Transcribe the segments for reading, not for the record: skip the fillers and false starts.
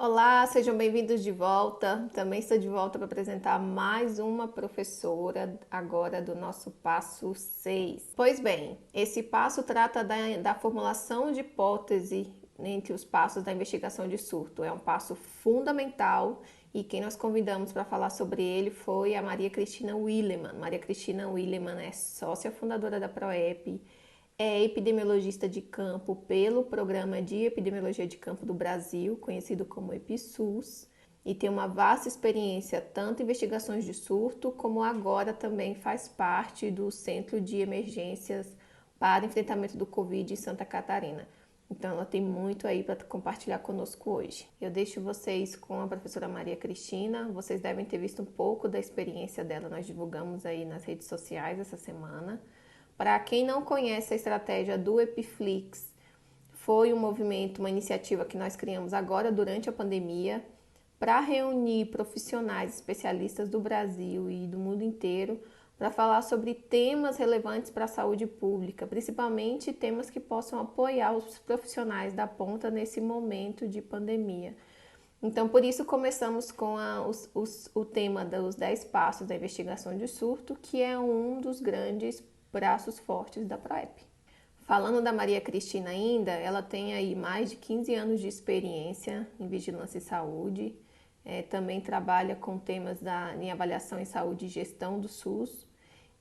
Olá, sejam bem-vindos de volta. Também estou de volta para apresentar mais uma professora agora do nosso passo 6. Pois bem, esse passo trata da formulação de hipótese entre os passos da investigação de surto. É um passo fundamental e quem nós convidamos para falar sobre ele foi a Maria Cristina Willeman. Maria Cristina Willeman é sócia fundadora da PROEP, é epidemiologista de campo pelo Programa de Epidemiologia de Campo do Brasil, conhecido como EpiSUS, e tem uma vasta experiência tanto em investigações de surto, como agora também faz parte do Centro de Emergências para Enfrentamento do Covid em Santa Catarina. Então ela tem muito aí para compartilhar conosco hoje. Eu deixo vocês com a professora Maria Cristina. Vocês devem ter visto um pouco da experiência dela, nós divulgamos aí nas redes sociais essa semana. Para quem não conhece a estratégia do Epiflix, foi um movimento, uma iniciativa que nós criamos agora durante a pandemia para reunir profissionais especialistas do Brasil e do mundo inteiro para falar sobre temas relevantes para a saúde pública, principalmente temas que possam apoiar os profissionais da ponta nesse momento de pandemia. Então, por isso, começamos com o tema dos 10 passos da investigação de surto, que é um dos grandes braços fortes da PROEP. Falando da Maria Cristina ainda, ela tem aí mais de 15 anos de experiência em vigilância e saúde, também trabalha com temas em avaliação em saúde e gestão do SUS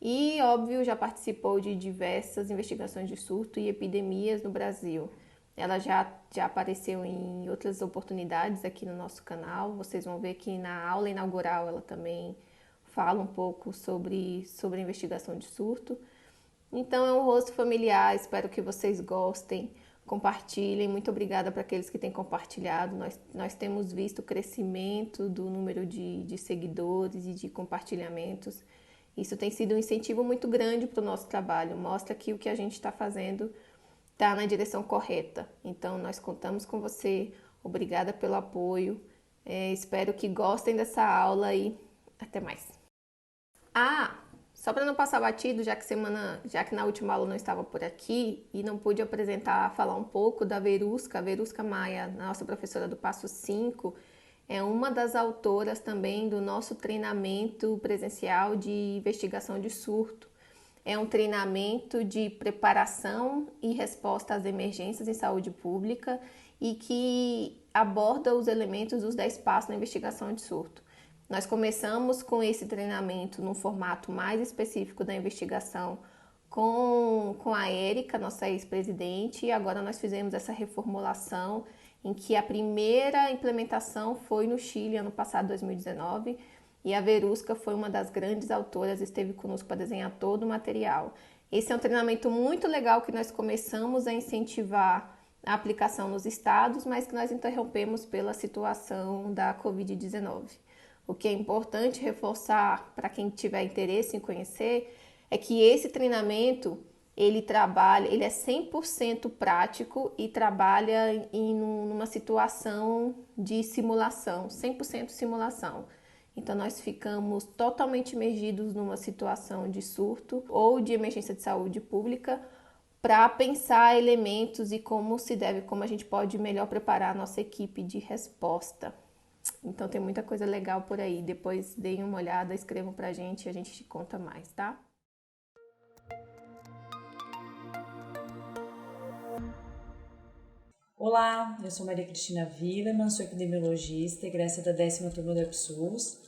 e, óbvio, já participou de diversas investigações de surto e epidemias no Brasil. Ela já apareceu em outras oportunidades aqui no nosso canal. Vocês vão ver que na aula inaugural ela também fala um pouco sobre a investigação de surto. Então é um rosto familiar, espero que vocês gostem, compartilhem. Muito obrigada para aqueles que têm compartilhado. Nós temos visto o crescimento do número de seguidores e de compartilhamentos. Isso tem sido um incentivo muito grande para o nosso trabalho, mostra que o que a gente está fazendo está na direção correta. Então nós contamos com você, obrigada pelo apoio, espero que gostem dessa aula e até mais. Só para não passar batido, já que na última aula não estava por aqui e não pude falar um pouco da Verusca Maia, nossa professora do Passo 5, é uma das autoras também do nosso treinamento presencial de investigação de surto. É um treinamento de preparação e resposta às emergências em saúde pública e que aborda os elementos dos 10 passos na investigação de surto. Nós começamos com esse treinamento num formato mais específico da investigação com a Érica, nossa ex-presidente, e agora nós fizemos essa reformulação em que a primeira implementação foi no Chile, ano passado, 2019, e a Verusca foi uma das grandes autoras, esteve conosco para desenhar todo o material. Esse é um treinamento muito legal que nós começamos a incentivar a aplicação nos estados, mas que nós interrompemos pela situação da Covid-19. O que é importante reforçar para quem tiver interesse em conhecer é que esse treinamento ele é 100% prático e trabalha numa situação de simulação, 100% simulação. Então nós ficamos totalmente imergidos numa situação de surto ou de emergência de saúde pública para pensar elementos e como a gente pode melhor preparar a nossa equipe de resposta. Então tem muita coisa legal por aí. Depois deem uma olhada, escrevam pra gente e a gente te conta mais, tá? Olá, eu sou Maria Cristina Willeman, sou epidemiologista, egressa da 10ª turma do EpiSUS.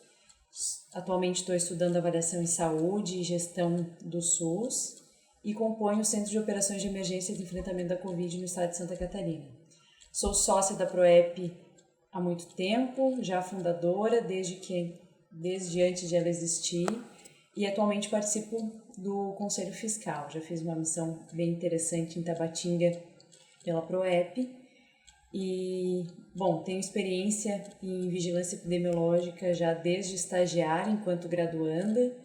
Atualmente estou estudando avaliação em saúde e gestão do SUS e componho o Centro de Operações de Emergência e de Enfrentamento da Covid no estado de Santa Catarina. Sou sócia da PROEP há muito tempo, já fundadora, desde antes de ela existir, e atualmente participo do Conselho Fiscal. Já fiz uma missão bem interessante em Tabatinga pela PROEP e, tenho experiência em vigilância epidemiológica já desde estagiária enquanto graduanda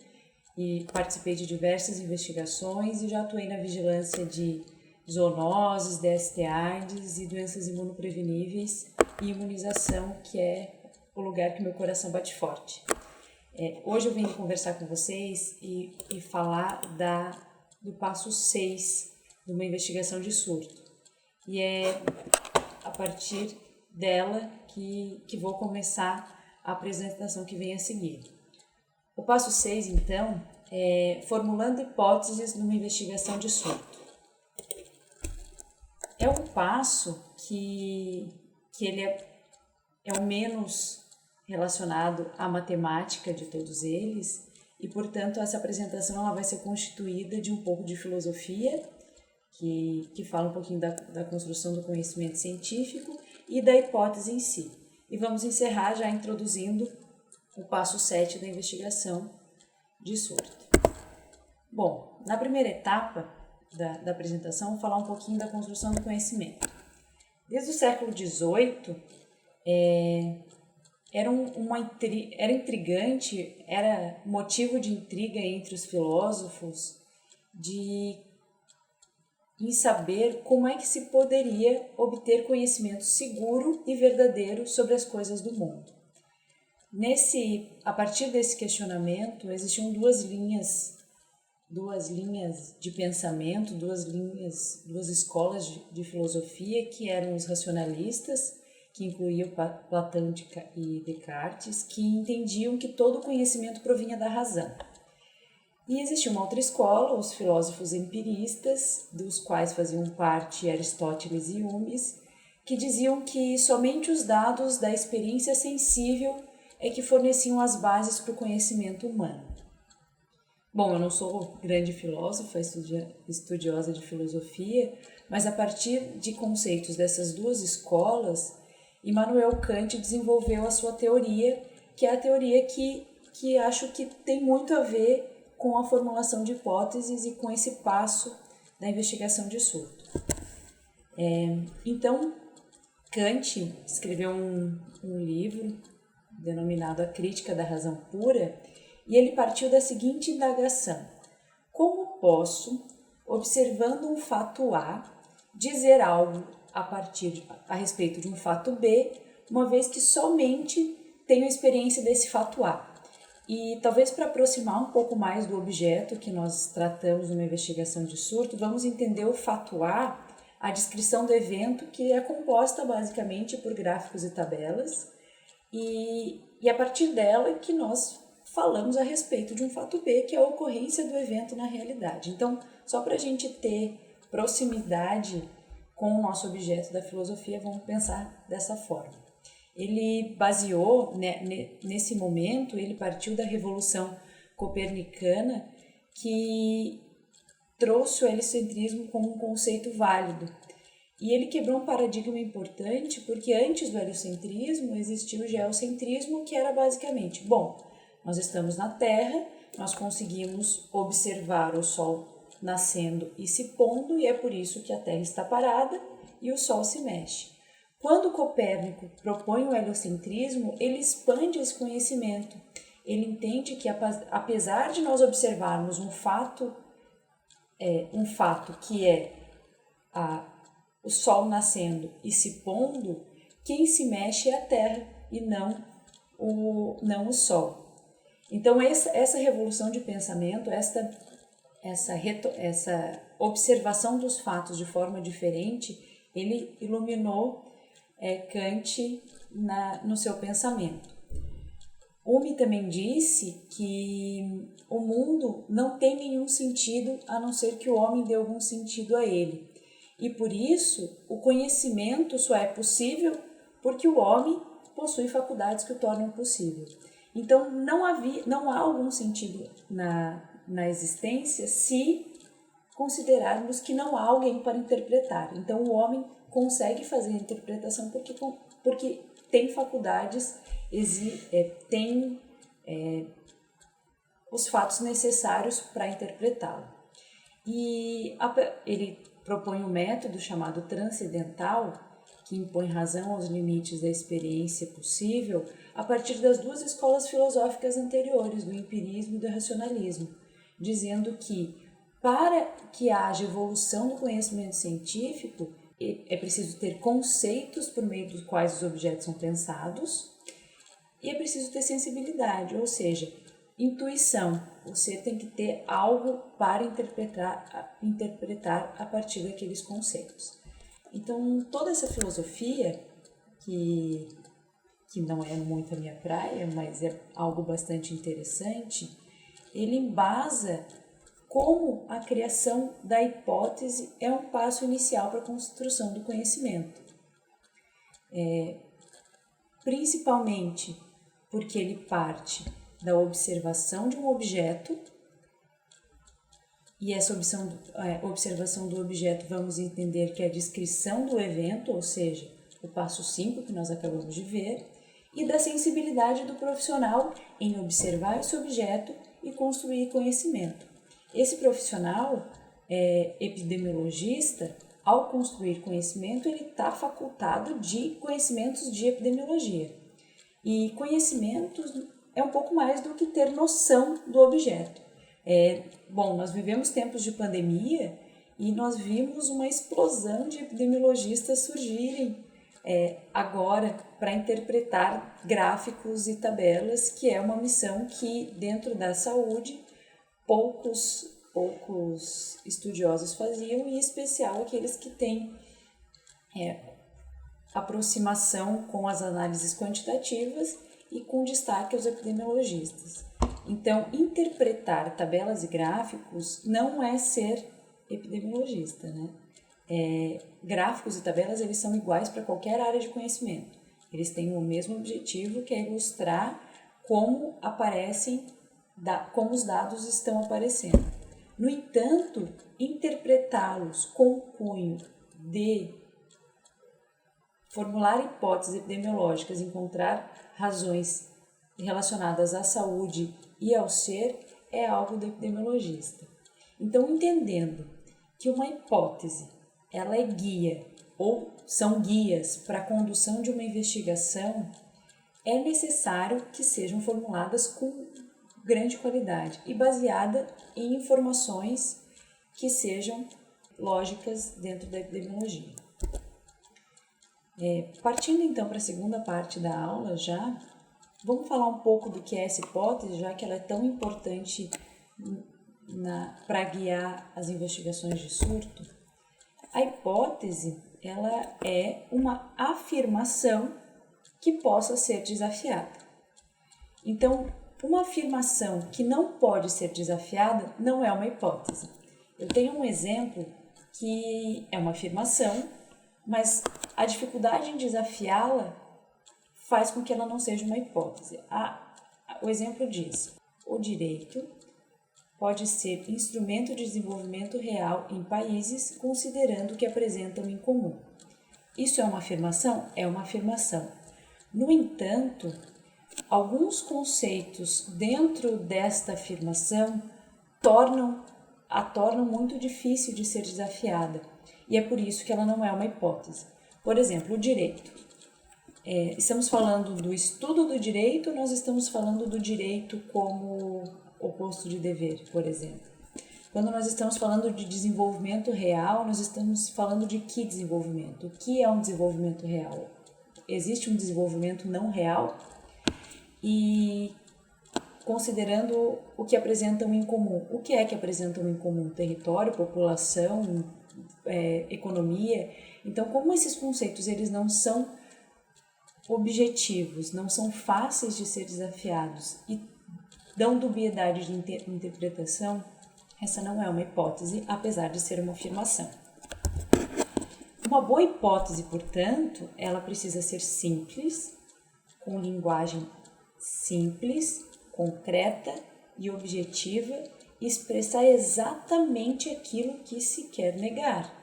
e participei de diversas investigações e já atuei na vigilância de zoonoses, DST-AIDS e doenças imunopreveníveis e imunização, que é o lugar que meu coração bate forte. Hoje eu venho conversar com vocês e falar do passo 6 de uma investigação de surto. E é a partir dela que vou começar a apresentação que vem a seguir. O passo 6, então, é formulando hipóteses numa investigação de surto. É um passo que ele é o menos relacionado à matemática de todos eles e, portanto, essa apresentação ela vai ser constituída de um pouco de filosofia, que fala um pouquinho da construção do conhecimento científico e da hipótese em si. E vamos encerrar já introduzindo o passo 7 da investigação de surto. Bom, na primeira etapa da apresentação, vou falar um pouquinho da construção do conhecimento. Desde o século XVIII, era intrigante, era motivo de intriga entre os filósofos em saber como é que se poderia obter conhecimento seguro e verdadeiro sobre as coisas do mundo. A partir desse questionamento, existiam duas linhas de pensamento, duas escolas de filosofia, que eram os racionalistas, que incluíam Platão e Descartes, que entendiam que todo conhecimento provinha da razão. E existia uma outra escola, os filósofos empiristas, dos quais faziam parte Aristóteles e Humes, que diziam que somente os dados da experiência sensível é que forneciam as bases para o conhecimento humano. Bom, eu não sou grande filósofa, estudiosa de filosofia, mas a partir de conceitos dessas duas escolas, Immanuel Kant desenvolveu a sua teoria, que é a teoria que acho que tem muito a ver com a formulação de hipóteses e com esse passo da investigação de surto. Então, Kant escreveu um livro denominado A Crítica da Razão Pura, e ele partiu da seguinte indagação: como posso, observando um fato A, dizer algo a respeito de um fato B, uma vez que somente tenho experiência desse fato A? E talvez para aproximar um pouco mais do objeto que nós tratamos numa investigação de surto, vamos entender o fato a descrição do evento, que é composta basicamente por gráficos e tabelas, e a partir dela que nós falamos a respeito de um fato B, que é a ocorrência do evento na realidade. Então, só para a gente ter proximidade com o nosso objeto da filosofia, vamos pensar dessa forma. Ele baseou, nesse momento, ele partiu da Revolução Copernicana, que trouxe o heliocentrismo como um conceito válido. E ele quebrou um paradigma importante, porque antes do heliocentrismo existia o geocentrismo, que era basicamente, nós estamos na Terra, nós conseguimos observar o Sol nascendo e se pondo, e é por isso que a Terra está parada e o Sol se mexe. Quando Copérnico propõe o heliocentrismo, ele expande esse conhecimento. Ele entende que, apesar de nós observarmos um fato que é o Sol nascendo e se pondo, quem se mexe é a Terra e não o Sol. Então, essa revolução de pensamento, essa observação dos fatos de forma diferente, ele iluminou Kant no seu pensamento. Hume também disse que o mundo não tem nenhum sentido a não ser que o homem dê algum sentido a ele. E por isso, o conhecimento só é possível porque o homem possui faculdades que o tornam possível. Então, não há algum sentido na existência se considerarmos que não há alguém para interpretar. Então, o homem consegue fazer a interpretação porque tem faculdades, tem os fatos necessários para interpretá-lo. E ele propõe um método chamado transcendental, que impõe razão aos limites da experiência possível a partir das duas escolas filosóficas anteriores, do empirismo e do racionalismo, dizendo que para que haja evolução do conhecimento científico, é preciso ter conceitos por meio dos quais os objetos são pensados e é preciso ter sensibilidade, ou seja, intuição. Você tem que ter algo para interpretar a partir daqueles conceitos. Então, toda essa filosofia que que não é muito a minha praia, mas é algo bastante interessante, ele embasa como a criação da hipótese é um passo inicial para a construção do conhecimento. Principalmente porque ele parte da observação de um objeto, e essa observação do objeto vamos entender que é a descrição do evento, ou seja, o passo 5 que nós acabamos de ver, e da sensibilidade do profissional em observar esse objeto e construir conhecimento. Esse profissional epidemiologista, ao construir conhecimento, ele está facultado de conhecimentos de epidemiologia. E conhecimentos é um pouco mais do que ter noção do objeto. Nós vivemos tempos de pandemia e nós vimos uma explosão de epidemiologistas surgirem agora para interpretar gráficos e tabelas, que é uma missão que dentro da saúde poucos estudiosos faziam, e em especial aqueles que têm aproximação com as análises quantitativas e com destaque aos epidemiologistas. Então, interpretar tabelas e gráficos não é ser epidemiologista, né? Gráficos e tabelas, eles são iguais para qualquer área de conhecimento. Eles têm o mesmo objetivo, que é ilustrar como como os dados estão aparecendo. No entanto, interpretá-los com o cunho de formular hipóteses epidemiológicas, encontrar razões relacionadas à saúde e ao ser, é algo do epidemiologista. Então, entendendo que uma hipótese ela é guia ou são guias para a condução de uma investigação, é necessário que sejam formuladas com grande qualidade e baseada em informações que sejam lógicas dentro da epidemiologia. Partindo então para a segunda parte da aula vamos falar um pouco do que é essa hipótese, já que ela é tão importante para guiar as investigações de surto. A hipótese ela é uma afirmação que possa ser desafiada. Então, uma afirmação que não pode ser desafiada não é uma hipótese. Eu tenho um exemplo que é uma afirmação, mas a dificuldade em desafiá-la faz com que ela não seja uma hipótese. O exemplo diz: o direito pode ser instrumento de desenvolvimento real em países, considerando que apresentam em comum. Isso é uma afirmação? É uma afirmação. No entanto, alguns conceitos dentro desta afirmação a tornam muito difícil de ser desafiada, e é por isso que ela não é uma hipótese. Por exemplo, o direito. Estamos falando do estudo do direito, nós estamos falando do direito como oposto de dever, por exemplo. Quando nós estamos falando de desenvolvimento real, nós estamos falando de que desenvolvimento? O que é um desenvolvimento real? Existe um desenvolvimento não real? E considerando o que apresentam em comum. O que é que apresentam em comum? Território, população, economia. Então, como esses conceitos eles não são objetivos, não são fáceis de ser desafiados e dão dubiedade de interpretação, essa não é uma hipótese, apesar de ser uma afirmação. Uma boa hipótese, portanto, ela precisa ser simples, com linguagem simples, concreta e objetiva, e expressar exatamente aquilo que se quer negar.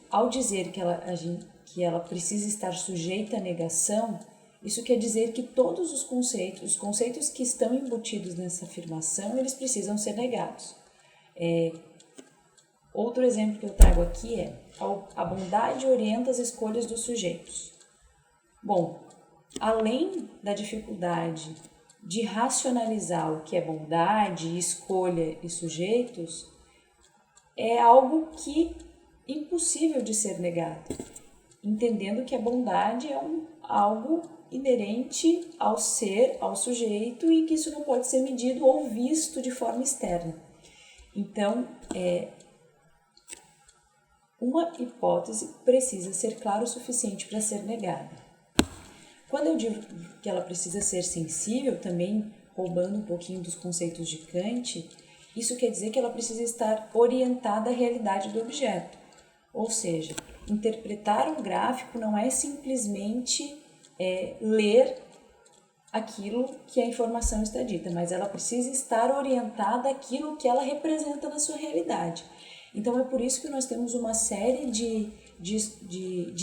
Ao dizer que ela precisa estar sujeita à negação, isso quer dizer que todos os conceitos que estão embutidos nessa afirmação, eles precisam ser negados. Outro exemplo que eu trago aqui é: a bondade orienta as escolhas dos sujeitos. Bom, além da dificuldade de racionalizar o que é bondade, escolha e sujeitos, é algo que impossível de ser negado, entendendo que a bondade é algo inerente ao ser, ao sujeito, e que isso não pode ser medido ou visto de forma externa. Então, uma hipótese precisa ser clara o suficiente para ser negada. Quando eu digo que ela precisa ser sensível, também roubando um pouquinho dos conceitos de Kant, isso quer dizer que ela precisa estar orientada à realidade do objeto. Ou seja, interpretar um gráfico não é simplesmente ler aquilo que a informação está dita, mas ela precisa estar orientada àquilo que ela representa na sua realidade. Então é por isso que nós temos uma série de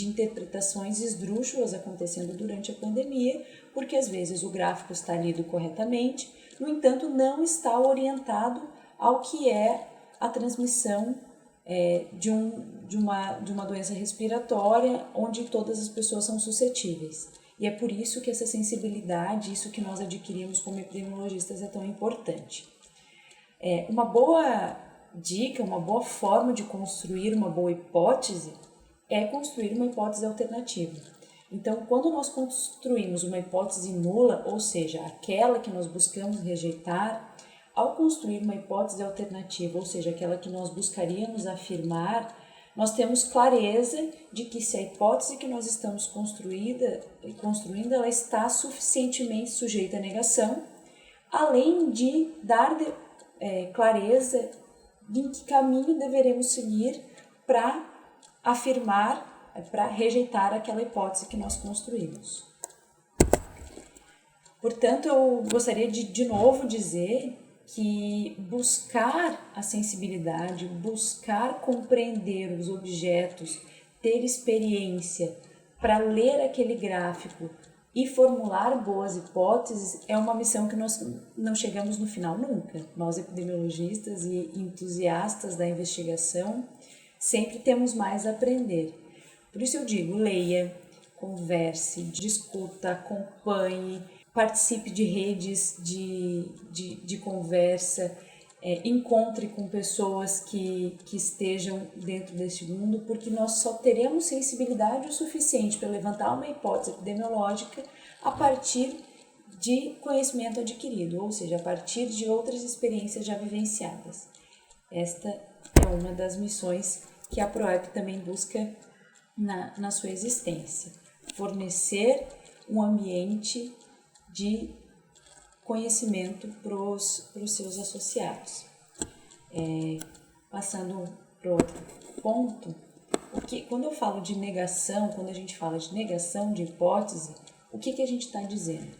interpretações esdrúxulas acontecendo durante a pandemia, porque às vezes o gráfico está lido corretamente, no entanto não está orientado ao que é a transmissão de uma doença respiratória onde todas as pessoas são suscetíveis. E é por isso que essa sensibilidade, isso que nós adquirimos como epidemiologistas é tão importante. Uma boa dica, uma boa forma de construir uma boa hipótese é construir uma hipótese alternativa. Então, quando nós construímos uma hipótese nula, ou seja, aquela que nós buscamos rejeitar, ao construir uma hipótese alternativa, ou seja, aquela que nós buscaríamos afirmar, nós temos clareza de que se a hipótese que nós estamos construindo ela está suficientemente sujeita à negação, além de dar clareza de em que caminho deveremos seguir para afirmar, para rejeitar aquela hipótese que nós construímos. Portanto, eu gostaria de novo dizer que buscar a sensibilidade, buscar compreender os objetos, ter experiência para ler aquele gráfico e formular boas hipóteses é uma missão que nós não chegamos no final nunca. Nós, epidemiologistas e entusiastas da investigação, sempre temos mais a aprender. Por isso eu digo, leia, converse, discuta, acompanhe, participe de redes de conversa, encontre com pessoas que estejam dentro deste mundo, porque nós só teremos sensibilidade o suficiente para levantar uma hipótese epidemiológica a partir de conhecimento adquirido, ou seja, a partir de outras experiências já vivenciadas. Esta é uma das missões que a PROEP também busca na sua existência, fornecer um ambiente de conhecimento para os seus associados. Passando para outro ponto, quando eu falo de negação, quando a gente fala de negação de hipótese, o que a gente está dizendo?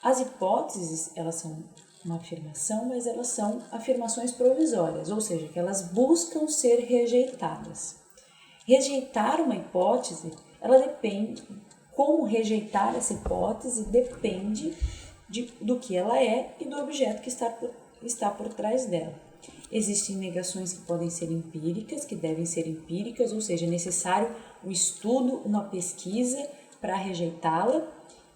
As hipóteses, elas são uma afirmação, mas elas são afirmações provisórias, ou seja, que elas buscam ser rejeitadas. Rejeitar uma hipótese, ela depende. Como rejeitar essa hipótese depende do que ela é e do objeto que está por trás dela. Existem negações que podem ser empíricas, que devem ser empíricas, ou seja, é necessário um estudo, uma pesquisa para rejeitá-la,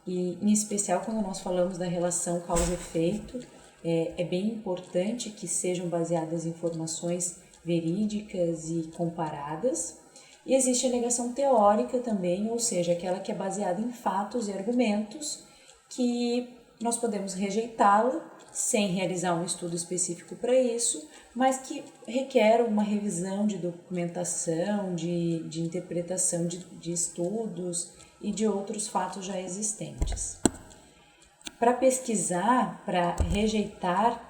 e em especial quando nós falamos da relação causa-efeito, é bem importante que sejam baseadas em informações verídicas e comparadas. E existe a negação teórica também, ou seja, aquela que é baseada em fatos e argumentos, que nós podemos rejeitá-la sem realizar um estudo específico para isso, mas que requer uma revisão de documentação, de interpretação de estudos e de outros fatos já existentes. Para pesquisar, para rejeitar,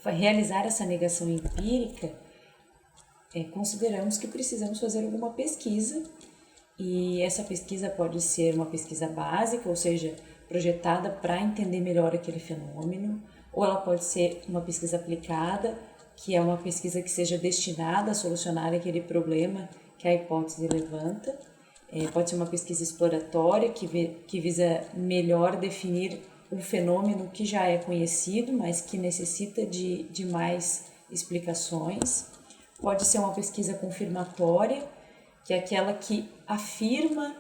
realizar essa negação empírica, consideramos que precisamos fazer alguma pesquisa, e essa pesquisa pode ser uma pesquisa básica, ou seja, projetada para entender melhor aquele fenômeno, ou ela pode ser uma pesquisa aplicada, que é uma pesquisa que seja destinada a solucionar aquele problema que a hipótese levanta. Pode ser uma pesquisa exploratória, que visa melhor definir um fenômeno que já é conhecido, mas que necessita de mais explicações. Pode ser uma pesquisa confirmatória, que é aquela que afirma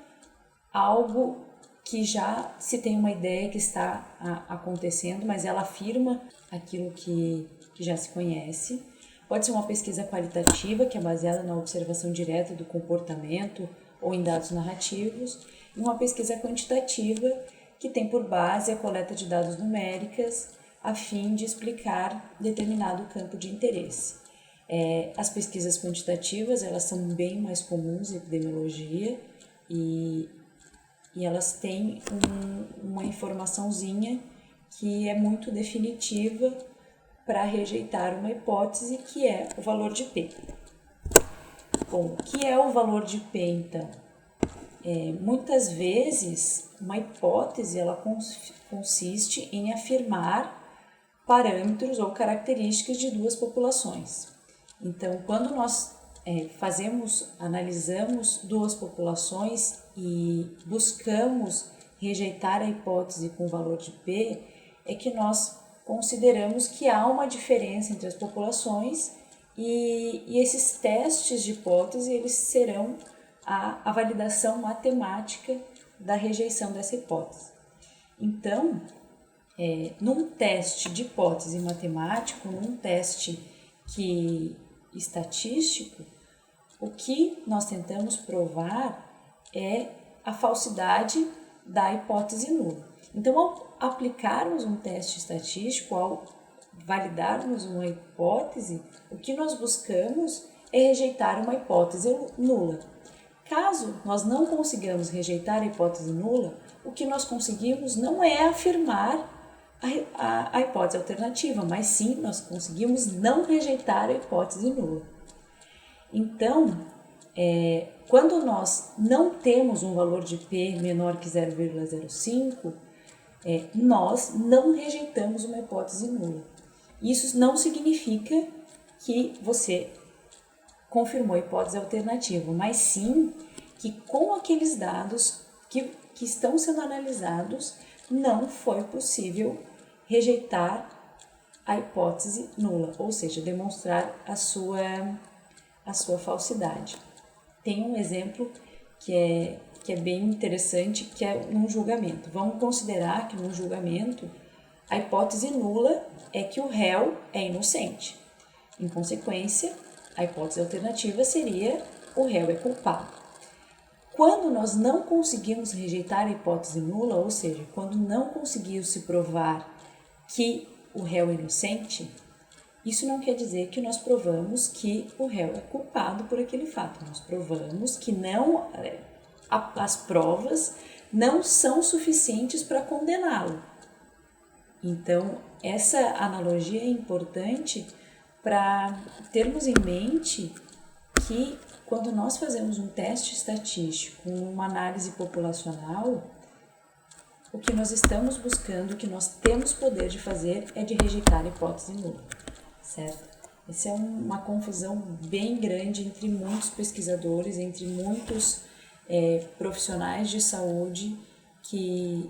algo que já se tem uma ideia que está acontecendo, mas ela afirma aquilo que já se conhece. Pode ser uma pesquisa qualitativa, que é baseada na observação direta do comportamento ou em dados narrativos, e uma pesquisa quantitativa, que tem por base a coleta de dados numéricas a fim de explicar determinado campo de interesse. As pesquisas quantitativas, elas são bem mais comuns em epidemiologia e e elas têm uma informaçãozinha que é muito definitiva para rejeitar uma hipótese, que é o valor de P. Bom, o que é o valor de P, então? Muitas vezes, uma hipótese ela consiste em afirmar parâmetros ou características de duas populações. Então, quando nós analisamos duas populações e buscamos rejeitar a hipótese com o valor de P, é que nós consideramos que há uma diferença entre as populações e esses testes de hipótese eles serão a validação matemática da rejeição dessa hipótese. Então, num teste de hipótese matemático, num teste estatístico, o que nós tentamos provar é a falsidade da hipótese nula. Então, ao aplicarmos um teste estatístico, ao validarmos uma hipótese, o que nós buscamos é rejeitar uma hipótese nula. Caso nós não consigamos rejeitar a hipótese nula, o que nós conseguimos não é afirmar a hipótese alternativa, mas sim nós conseguimos não rejeitar a hipótese nula. Então, quando nós não temos um valor de P menor que 0,05, nós não rejeitamos uma hipótese nula. Isso não significa que você confirmou a hipótese alternativa, mas sim que com aqueles dados que estão sendo analisados, não foi possível rejeitar a hipótese nula, ou seja, demonstrar a sua falsidade. Tem um exemplo que é bem interessante, que é num julgamento. Vamos considerar que num julgamento a hipótese nula é que o réu é inocente. Em consequência, a hipótese alternativa seria o réu é culpado. Quando nós não conseguimos rejeitar a hipótese nula, ou seja, quando não conseguiu se provar que o réu é inocente, isso não quer dizer que nós provamos que o réu é culpado por aquele fato. Nós provamos que as provas não são suficientes para condená-lo. Então, essa analogia é importante para termos em mente que quando nós fazemos um teste estatístico, uma análise populacional, o que nós estamos buscando, o que nós temos poder de fazer é de rejeitar a hipótese nula, certo? Essa é uma confusão bem grande entre muitos pesquisadores, entre muitos profissionais de saúde que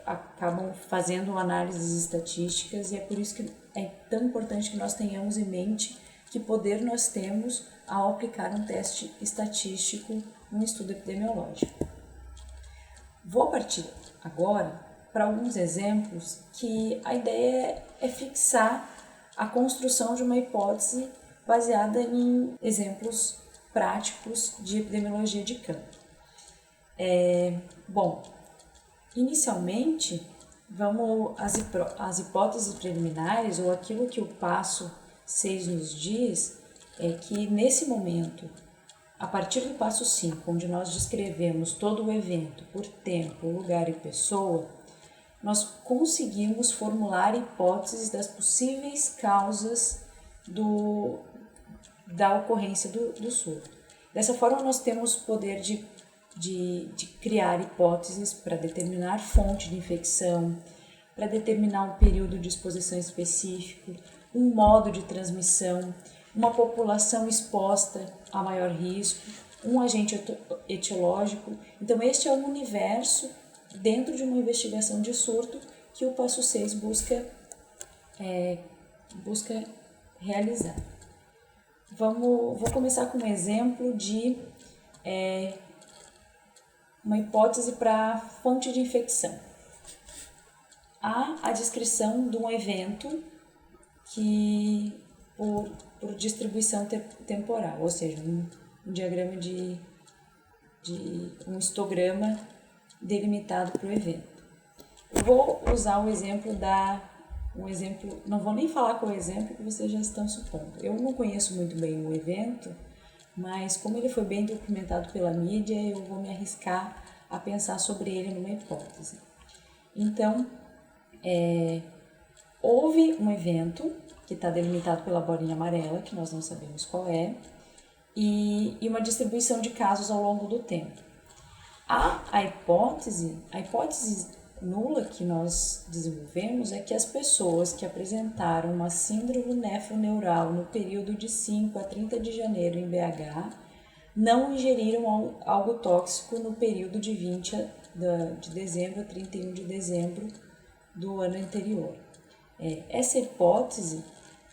acabam fazendo análises estatísticas, e é por isso que é tão importante que nós tenhamos em mente que poder nós temos ao aplicar um teste estatístico num estudo epidemiológico. Vou partir agora para alguns exemplos que a ideia é fixar a construção de uma hipótese baseada em exemplos práticos de epidemiologia de campo. Inicialmente, as hipóteses preliminares, ou aquilo que o passo 6 nos diz, é que nesse momento, a partir do passo 5, onde nós descrevemos todo o evento por tempo, lugar e pessoa, nós conseguimos formular hipóteses das possíveis causas da ocorrência do surto. Dessa forma, nós temos o poder de criar hipóteses para determinar fonte de infecção, para determinar um período de exposição específico, um modo de transmissão, uma população exposta a maior risco, um agente etiológico. Então, este é um universo dentro de uma investigação de surto que o passo 6 busca realizar. Vou começar com um exemplo de uma hipótese para fonte de infecção. Há a descrição de um evento que por distribuição temporal, ou seja, um diagrama de um histograma delimitado para o evento. Eu vou usar o exemplo não vou nem falar qual é o exemplo que vocês já estão supondo. Eu não conheço muito bem o evento, mas como ele foi bem documentado pela mídia, eu vou me arriscar a pensar sobre ele numa hipótese. Então, houve um evento que está delimitado pela bolinha amarela, que nós não sabemos qual é, e uma distribuição de casos ao longo do tempo. A hipótese nula que nós desenvolvemos é que as pessoas que apresentaram uma síndrome nefroneural no período de 5 a 30 de janeiro em BH não ingeriram algo tóxico no período de 20 de dezembro a 31 de dezembro do ano anterior. Essa hipótese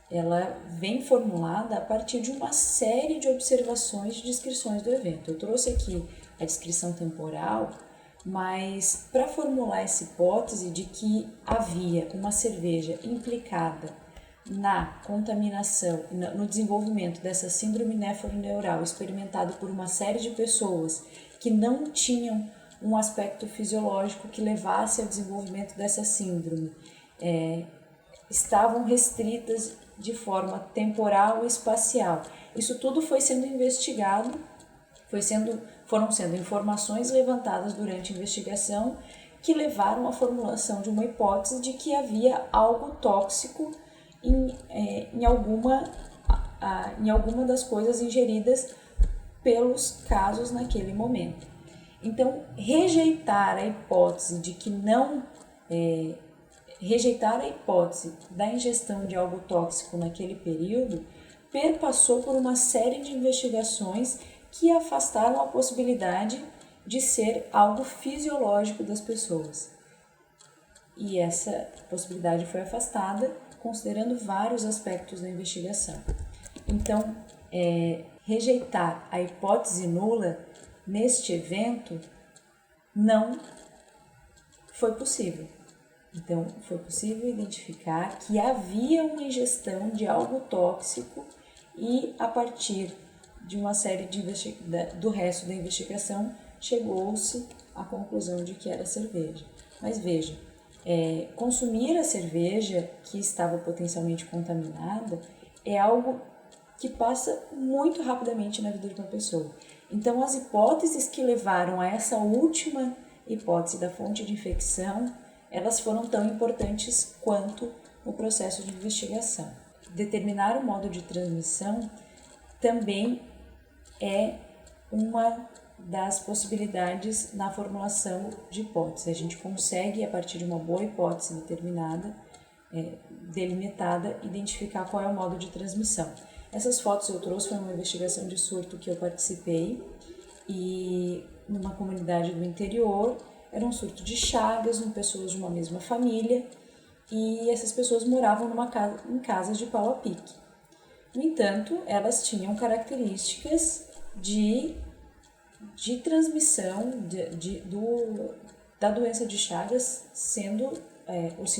ela vem formulada a partir de uma série de observações e descrições do evento. Eu trouxe aqui a descrição temporal, mas para formular essa hipótese de que havia uma cerveja implicada na contaminação, no desenvolvimento dessa síndrome nefroneural experimentado por uma série de pessoas que não tinham um aspecto fisiológico que levasse ao desenvolvimento dessa síndrome, estavam restritas de forma temporal e espacial. Isso tudo foi sendo investigado, foram sendo informações levantadas durante a investigação que levaram à formulação de uma hipótese de que havia algo tóxico em alguma das coisas ingeridas pelos casos naquele momento. Então, rejeitar a hipótese da ingestão de algo tóxico naquele período perpassou por uma série de investigações que afastaram a possibilidade de ser algo fisiológico das pessoas. E essa possibilidade foi afastada considerando vários aspectos da investigação. Então, rejeitar a hipótese nula neste evento não foi possível. Então, foi possível identificar que havia uma ingestão de algo tóxico e, a partir de uma série do resto da investigação, chegou-se à conclusão de que era cerveja. Mas veja, consumir a cerveja que estava potencialmente contaminada é algo que passa muito rapidamente na vida de uma pessoa. Então, as hipóteses que levaram a essa última hipótese da fonte de infecção, elas foram tão importantes quanto o processo de investigação. Determinar o modo de transmissão também é uma das possibilidades na formulação de hipótese. A gente consegue, a partir de uma boa hipótese determinada, delimitada, identificar qual é o modo de transmissão. Essas fotos eu trouxe, foi uma investigação de surto que eu participei, e numa comunidade do interior, era um surto de chagas em pessoas de uma mesma família, e essas pessoas moravam em casas de pau a pique. No entanto, elas tinham características de transmissão da doença de Chagas, sendo os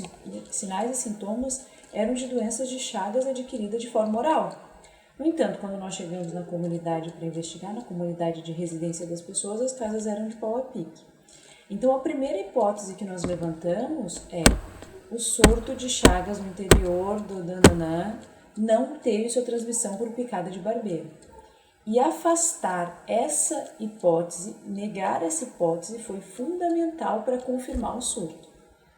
sinais e sintomas eram de doenças de Chagas adquirida de forma oral. No entanto, quando nós chegamos na comunidade para investigar, na comunidade de residência das pessoas, as casas eram de pau a pique. Então, a primeira hipótese que nós levantamos é o surto de Chagas no interior do Dananã não teve sua transmissão por picada de barbeiro. E afastar essa hipótese, negar essa hipótese, foi fundamental para confirmar o surto.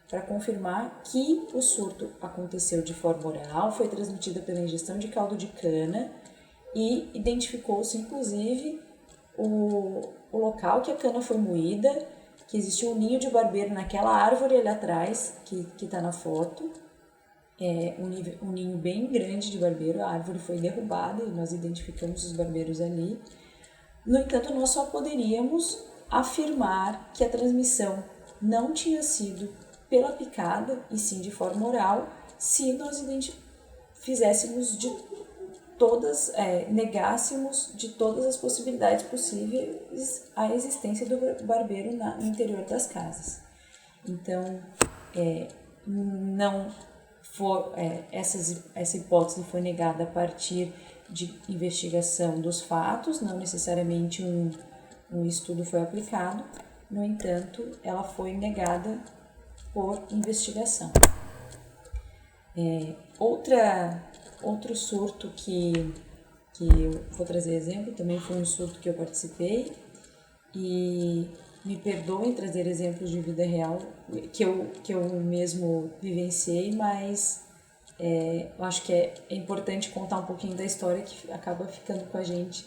Para confirmar que o surto aconteceu de forma oral, foi transmitida pela ingestão de caldo de cana e identificou-se, inclusive, o local que a cana foi moída, que existiu um ninho de barbeiro naquela árvore ali atrás, que está na foto. Um ninho bem grande de barbeiro, a árvore foi derrubada e nós identificamos os barbeiros ali. No entanto, nós só poderíamos afirmar que a transmissão não tinha sido pela picada, e sim de forma oral, se nós fizéssemos negássemos de todas as possibilidades possíveis a existência do barbeiro no interior das casas. Então, essa hipótese foi negada a partir de investigação dos fatos, não necessariamente um estudo foi aplicado, no entanto, ela foi negada por investigação. Outro surto que eu vou trazer exemplo, também foi um surto que eu participei, e me perdoem trazer exemplos de vida real que eu mesmo vivenciei, mas eu acho que é importante contar um pouquinho da história que acaba ficando com a gente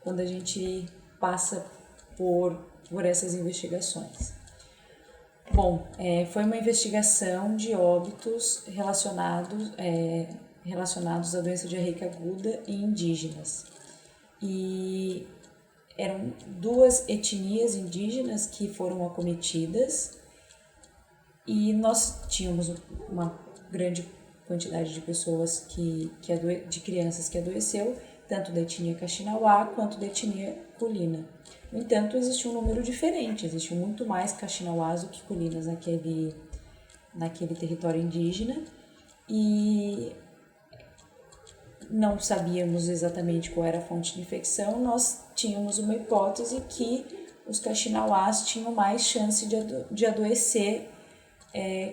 quando a gente passa por essas investigações. Bom, foi uma investigação de óbitos relacionados à doença diarreica aguda em indígenas. E eram 2 etnias indígenas que foram acometidas e nós tínhamos uma grande quantidade de pessoas de crianças que adoeceu, tanto da etnia Kaxinawá quanto da etnia Kulina. No entanto, existia um número diferente, existiam muito mais Kaxinawás do que Kulinas naquele território indígena e não sabíamos exatamente qual era a fonte de infecção, nós tínhamos uma hipótese que os Kaxinawás tinham mais chance de adoecer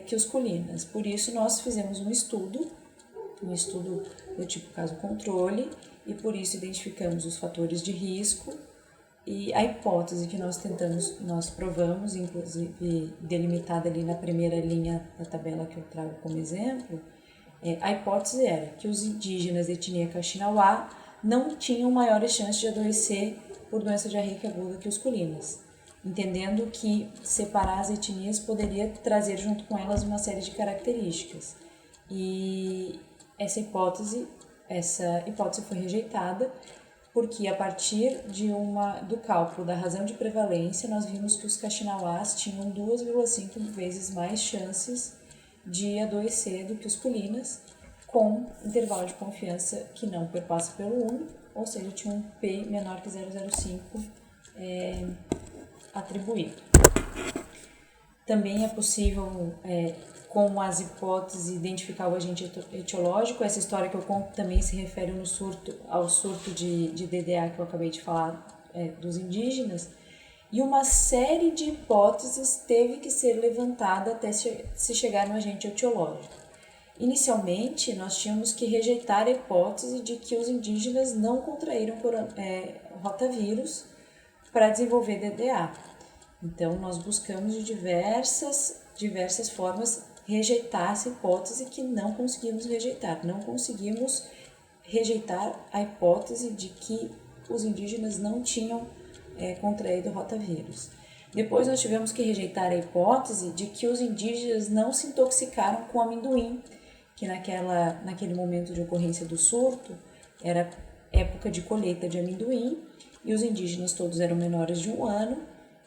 que os Kulinas. Por isso, nós fizemos um estudo do tipo caso controle, e por isso identificamos os fatores de risco e a hipótese que nós provamos, inclusive delimitada ali na primeira linha da tabela que eu trago como exemplo, a hipótese era que os indígenas de etnia Kaxinawá não tinham maiores chances de adoecer por doença diarreica aguda que os Kulinas, entendendo que separar as etnias poderia trazer junto com elas uma série de características. E essa hipótese foi rejeitada porque a partir do cálculo da razão de prevalência, nós vimos que os Kaxinawás tinham 2,5 vezes mais chances de adoecer do que os Kulinas, com intervalo de confiança que não perpassa pelo 1, ou seja, tinha um P menor que 0,05 atribuído. Também é possível, com as hipóteses, identificar o agente etiológico. Essa história que eu conto também se refere ao surto de DDA que eu acabei de falar dos indígenas. E uma série de hipóteses teve que ser levantada até se chegar no agente etiológico. Inicialmente, nós tínhamos que rejeitar a hipótese de que os indígenas não contraíram rotavírus para desenvolver DDA. Então, nós buscamos de diversas formas rejeitar essa hipótese que não conseguimos rejeitar. Não conseguimos rejeitar a hipótese de que os indígenas não tinham contraído rotavírus. Depois nós tivemos que rejeitar a hipótese de que os indígenas não se intoxicaram com amendoim, que naquele momento de ocorrência do surto era época de colheita de amendoim e os indígenas todos eram menores de 1 ano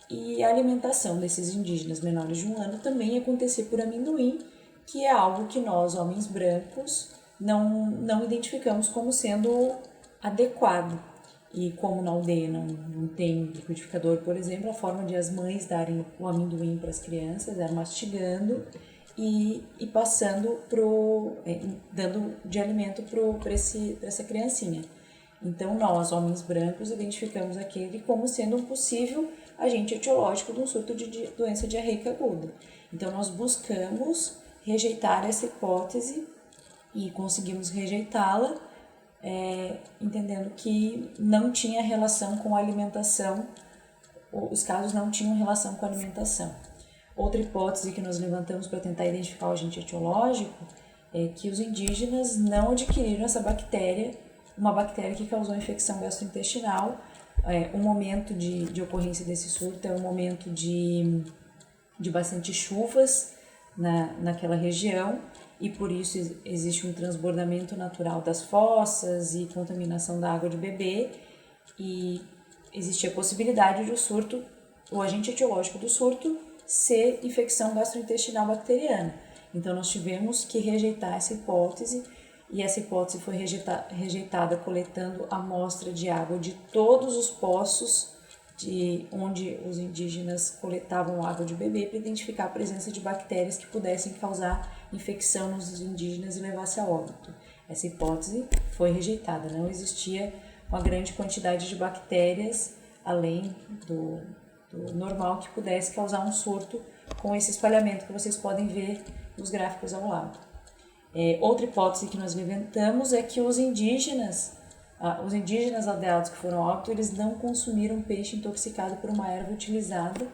e a alimentação desses indígenas menores de 1 ano também acontecia por amendoim, que é algo que nós, homens brancos, não identificamos como sendo adequado. E como na aldeia não tem liquidificador, por exemplo, a forma de as mães darem o amendoim para as crianças era mastigando e passando dando de alimento para essa criancinha. Então nós, homens brancos, identificamos aquele como sendo um possível agente etiológico de um surto de doença diarreica aguda. Então nós buscamos rejeitar essa hipótese e conseguimos rejeitá-la, entendendo que não tinha relação com a alimentação, os casos não tinham relação com a alimentação. Outra hipótese que nós levantamos para tentar identificar o agente etiológico é que os indígenas não adquiriram essa bactéria, uma bactéria que causou infecção gastrointestinal. O momento de ocorrência desse surto é um momento de bastante chuvas naquela região, e por isso existe um transbordamento natural das fossas e contaminação da água de beber, e existe a possibilidade de o agente etiológico do surto ser infecção gastrointestinal bacteriana. Então nós tivemos que rejeitar essa hipótese, e essa hipótese foi rejeitada coletando amostra de água de todos os poços onde os indígenas coletavam água de beber para identificar a presença de bactérias que pudessem causar infecção nos indígenas e levasse a óbito. Essa hipótese foi rejeitada, não existia uma grande quantidade de bactérias além do normal que pudesse causar um surto com esse espalhamento que vocês podem ver nos gráficos ao lado. Outra hipótese que nós levantamos é que os indígenas aldeados que foram a óbito, eles não consumiram peixe intoxicado por uma erva utilizada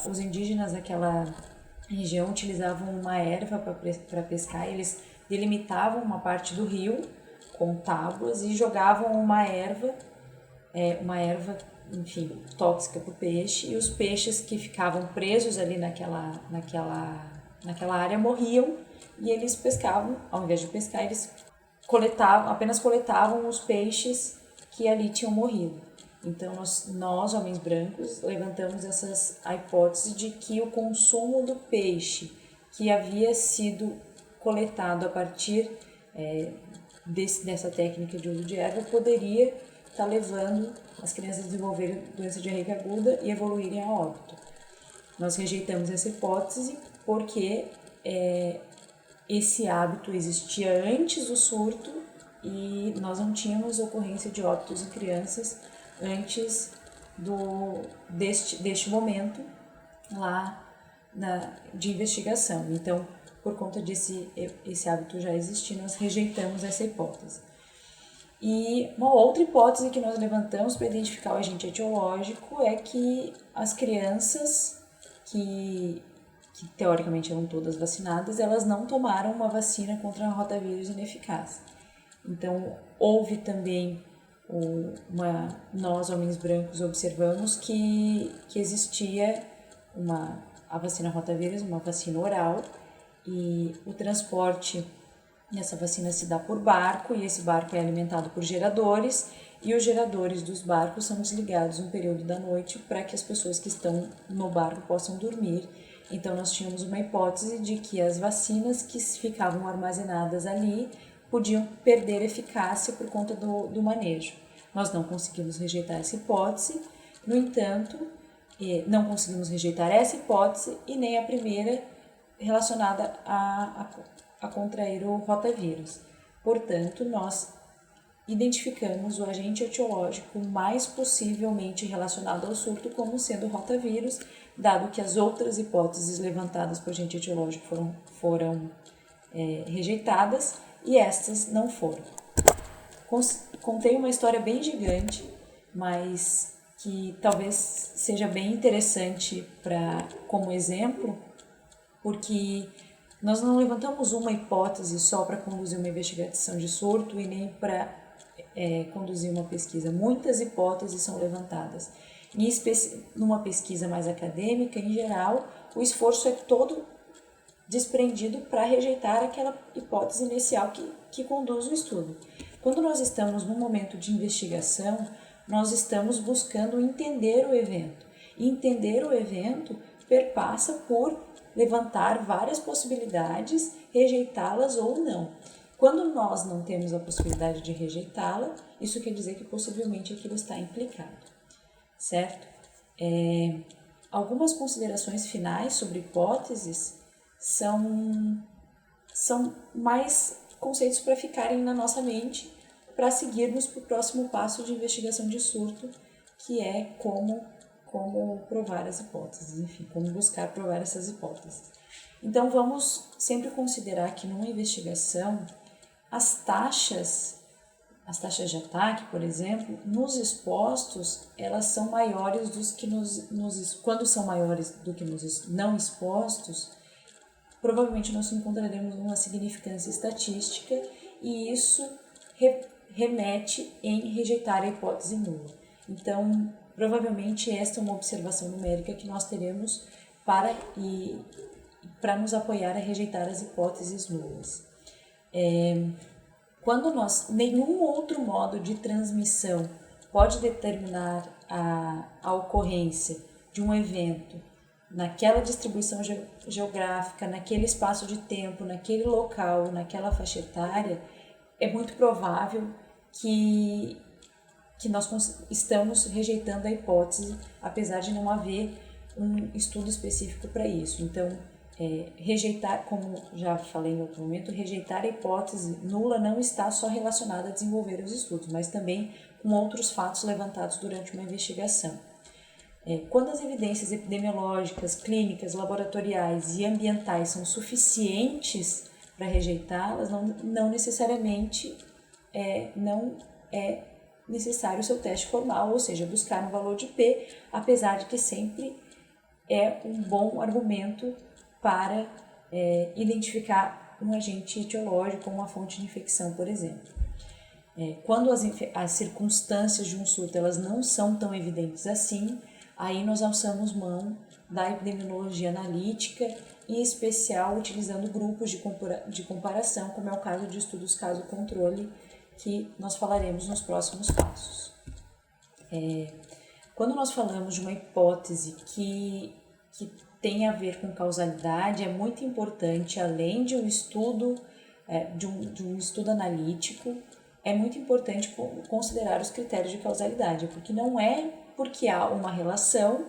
Os indígenas daquela região utilizavam uma erva para pescar, eles delimitavam uma parte do rio com tábuas e jogavam uma erva, enfim, tóxica para o peixe, e os peixes que ficavam presos ali naquela área morriam, e eles pescavam, ao invés de pescar, eles apenas coletavam os peixes que ali tinham morrido. Então, nós homens brancos, levantamos a hipótese de que o consumo do peixe que havia sido coletado a partir dessa técnica de uso de erva poderia estar levando as crianças a desenvolverem doença diarreica aguda e evoluírem a óbito. Nós rejeitamos essa hipótese porque esse hábito existia antes do surto e nós não tínhamos ocorrência de óbitos em crianças antes deste momento lá de investigação. Então, por conta desse hábito já existir, nós rejeitamos essa hipótese. E uma outra hipótese que nós levantamos para identificar o agente etiológico é que as crianças que teoricamente eram todas vacinadas, elas não tomaram uma vacina contra a rotavírus ineficaz. Então, houve também nós, homens brancos, observamos que existia a vacina rotavírus, uma vacina oral, e o transporte dessa vacina se dá por barco, e esse barco é alimentado por geradores, e os geradores dos barcos são desligados um período da noite para que as pessoas que estão no barco possam dormir. Então, nós tínhamos uma hipótese de que as vacinas que ficavam armazenadas ali podiam perder eficácia por conta do manejo. Nós não conseguimos rejeitar essa hipótese, no entanto, não conseguimos rejeitar essa hipótese e nem a primeira relacionada a contrair o rotavírus. Portanto, nós identificamos o agente etiológico mais possivelmente relacionado ao surto como sendo o rotavírus, dado que as outras hipóteses levantadas por agente etiológico foram rejeitadas e estas não foram. Contei uma história bem gigante, mas que talvez seja bem interessante como exemplo, porque nós não levantamos uma hipótese só para conduzir uma investigação de surto e nem para conduzir uma pesquisa. Muitas hipóteses são levantadas. Numa pesquisa mais acadêmica, em geral, o esforço é todo desprendido para rejeitar aquela hipótese inicial que conduz o estudo. Quando nós estamos num momento de investigação, nós estamos buscando entender o evento. E entender o evento perpassa por levantar várias possibilidades, rejeitá-las ou não. Quando nós não temos a possibilidade de rejeitá-la, isso quer dizer que possivelmente aquilo está implicado, certo? Algumas considerações finais sobre hipóteses são mais conceitos para ficarem na nossa mente para seguirmos para o próximo passo de investigação de surto, que é como provar as hipóteses, enfim, como buscar provar essas hipóteses. Então, vamos sempre considerar que numa investigação, as taxas de ataque, por exemplo, nos expostos, elas são maiores quando são maiores do que nos não expostos, provavelmente nós encontraremos uma significância estatística e isso remete em rejeitar a hipótese nula. Então, provavelmente esta é uma observação numérica que nós teremos para nos apoiar a rejeitar as hipóteses nulas. Quando nenhum outro modo de transmissão pode determinar a ocorrência de um evento naquela distribuição geográfica, naquele espaço de tempo, naquele local, naquela faixa etária, é muito provável que nós estamos rejeitando a hipótese, apesar de não haver um estudo específico para isso. Então, rejeitar, como já falei em outro momento, rejeitar a hipótese nula não está só relacionada a desenvolver os estudos, mas também com outros fatos levantados durante uma investigação. Quando as evidências epidemiológicas, clínicas, laboratoriais e ambientais são suficientes para rejeitá-las, não necessariamente não é necessário o seu teste formal, ou seja, buscar um valor de P, apesar de que sempre é um bom argumento para identificar um agente etiológico ou uma fonte de infecção, por exemplo. Quando as circunstâncias de um surto elas não são tão evidentes assim, aí nós alçamos mão da epidemiologia analítica, em especial utilizando grupos de comparação, como é o caso de estudos caso-controle, que nós falaremos nos próximos passos. Quando nós falamos de uma hipótese que tem a ver com causalidade, é muito importante, além de um estudo, de um estudo analítico, é muito importante considerar os critérios de causalidade, porque não é porque há uma relação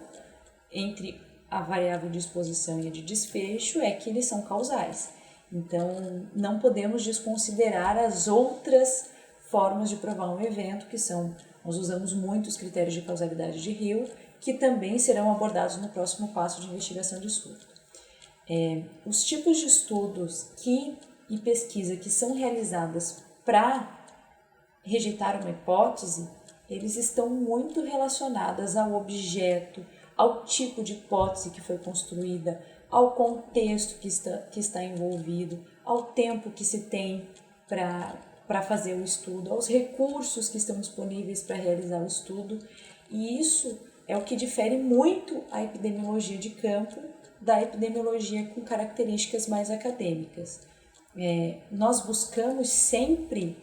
entre a variável de exposição e a de desfecho é que eles são causais. Então, não podemos desconsiderar as outras formas de provar um evento, que são, nós usamos muito os critérios de causalidade de Hill, que também serão abordados no próximo passo de investigação de surto. Os tipos de estudos e pesquisa que são realizadas para rejeitar uma hipótese, eles estão muito relacionadas ao objeto, ao tipo de hipótese que foi construída, ao contexto que está envolvido, ao tempo que se tem para fazer o estudo, aos recursos que estão disponíveis para realizar o estudo. E isso é o que difere muito a epidemiologia de campo da epidemiologia com características mais acadêmicas. Nós buscamos sempre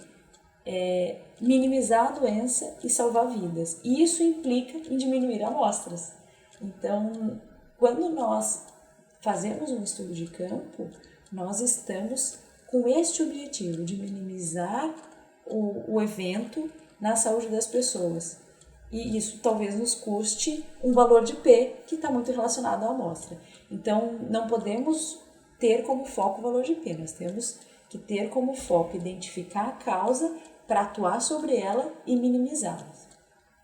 minimizar a doença e salvar vidas. E isso implica em diminuir amostras. Então, quando nós fazemos um estudo de campo, nós estamos com este objetivo de minimizar o evento na saúde das pessoas. E isso talvez nos custe um valor de P que está muito relacionado à amostra. Então, não podemos ter como foco o valor de P, nós temos que ter como foco identificar a causa para atuar sobre ela e minimizá-las.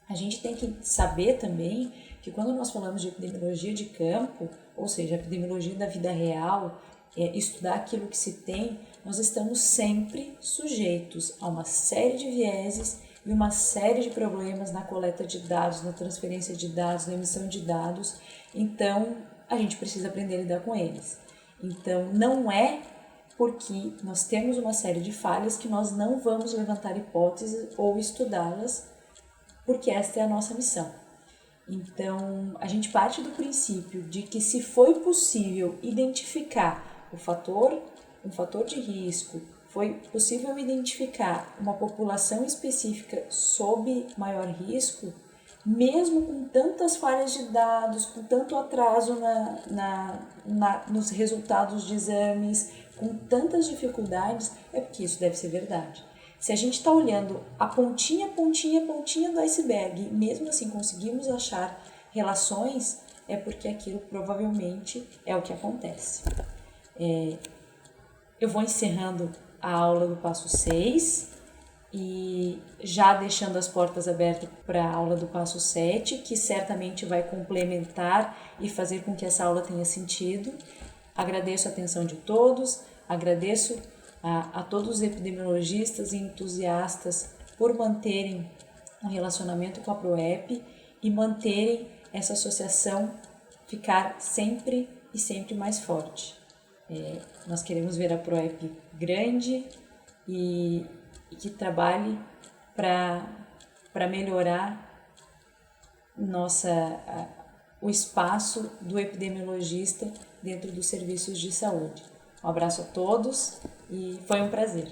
A gente tem que saber também que quando nós falamos de epidemiologia de campo, ou seja, epidemiologia da vida real, estudar aquilo que se tem, nós estamos sempre sujeitos a uma série de vieses e uma série de problemas na coleta de dados, na transferência de dados, na emissão de dados. Então, a gente precisa aprender a lidar com eles. Então, não é porque nós temos uma série de falhas que nós não vamos levantar hipóteses ou estudá-las, porque esta é a nossa missão. Então, a gente parte do princípio de que se foi possível identificar um fator de risco, foi possível identificar uma população específica sob maior risco, mesmo com tantas falhas de dados, com tanto atraso nos resultados de exames, com tantas dificuldades, é porque isso deve ser verdade. Se a gente está olhando a pontinha do iceberg, e mesmo assim conseguimos achar relações, é porque aquilo provavelmente é o que acontece. Eu vou encerrando a aula do passo 6 e já deixando as portas abertas para a aula do passo 7, que certamente vai complementar e fazer com que essa aula tenha sentido. Agradeço a atenção de todos, agradeço a todos os epidemiologistas e entusiastas por manterem um relacionamento com a PROEP e manterem essa associação ficar sempre e sempre mais forte. Nós queremos ver a PROEP grande e que trabalhe para melhorar o espaço do epidemiologista dentro dos serviços de saúde. Um abraço a todos e foi um prazer.